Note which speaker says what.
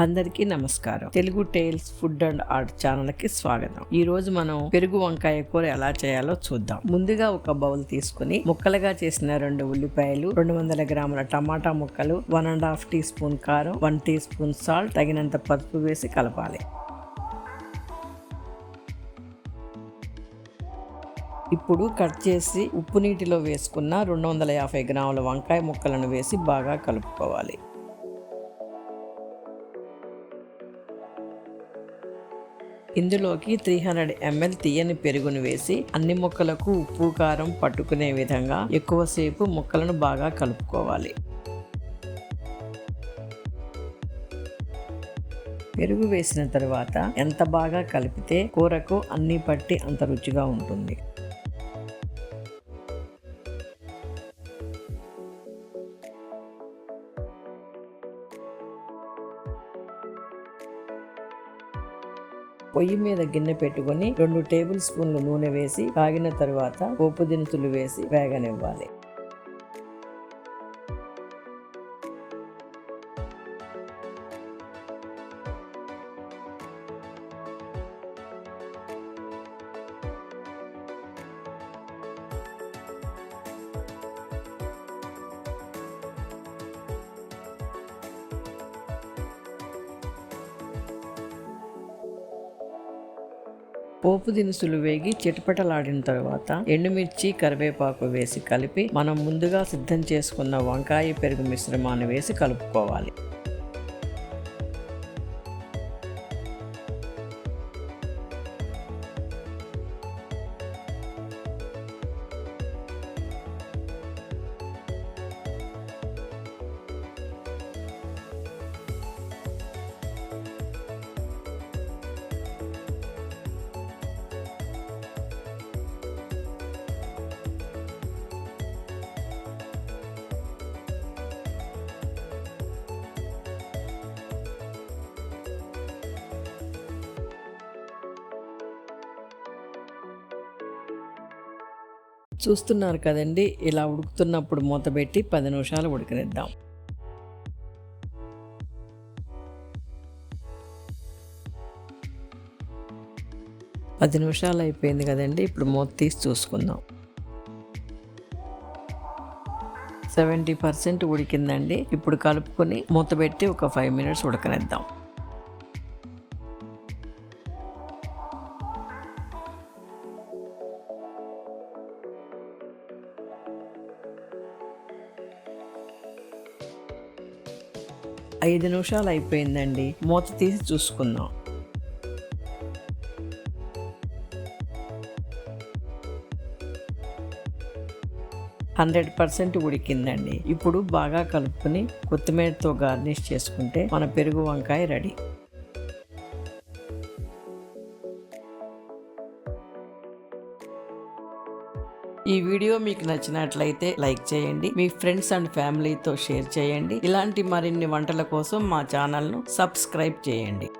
Speaker 1: అందరికీ నమస్కారం. Telugu tales food and art channel కి స్వాగతం. ఈ రోజు మనం పెరుగు వంకాయ కూర ఎలా చేయాలో చూద్దాం. ముందుగా ఒక బౌల్ తీసుకుని ముక్కలుగా చేసిన 2 ఉల్లిపాయలు, 200 గ్రాముల టమాటా ముక్కలు, 1.5 టీ స్పూన్ కారం, 1 టీ స్పూన్ సాల్ట్, తగినంత పసుపు వేసి కలపాలి. ఇప్పుడు కట్ చేసి ఉప్పు నీటిలో వేసుకున్న 250 గ్రాముల వంకాయ ముక్కలను వేసి బాగా కలుపుకోవాలి. ఇందులోకి 300 ml తీయని పెరుగును వేసి అన్ని ముక్కలకు ఉప్పు కారం పట్టుకునే విధంగా ఎక్కువసేపు ముక్కలను బాగా కలుపుకోవాలి. పెరుగు వేసిన తర్వాత ఎంత బాగా కలిపితే కూరకు అన్ని పట్టి అంత రుచిగా ఉంటుంది. పొయ్యి మీద గిన్నె పెట్టుకుని 2 టేబుల్ స్పూన్లు నూనె వేసి కాగిన తరువాత పోపు దినుసులు వేసి వేగనివ్వాలి. పోపు దినుసులు వేగి చిటపటలాడిన తర్వాత ఎండుమిర్చి, కరివేపాకు వేసి కలిపి మనం ముందుగా సిద్ధం చేసుకున్న వంకాయ పెరుగు మిశ్రమాన్ని వేసి కలుపుకోవాలి. చూస్తున్నారు కదండి, ఇలా ఉడుకుతున్నప్పుడు మూతపెట్టి 10 నిమిషాలు ఉడకనిద్దాం. పది నిమిషాలు అయిపోయింది కదండి, ఇప్పుడు మూత తీసి చూసుకుందాం. 70% ఉడికిందండి. ఇప్పుడు కలుపుకొని మూతపెట్టి ఒక 5 మినిట్స్ ఉడకనిద్దాం. ఐదు నిమిషాలు అయిపోయిందండి, మూత తీసి చూసుకుందాం. %100 ఉడికిందండి. ఇప్పుడు బాగా కలుపుకొని కొత్తిమీరతో గార్నిష్ చేసుకుంటే మన పెరుగు వంకాయ రెడీ. ఈ వీడియో మీకు నచ్చినట్లయితే లైక్ చేయండి, మీ ఫ్రెండ్స్ అండ్ ఫ్యామిలీతో షేర్ చేయండి. ఇలాంటి మరిన్ని వంటల కోసం మా ఛానల్ను సబ్స్క్రైబ్ చేయండి.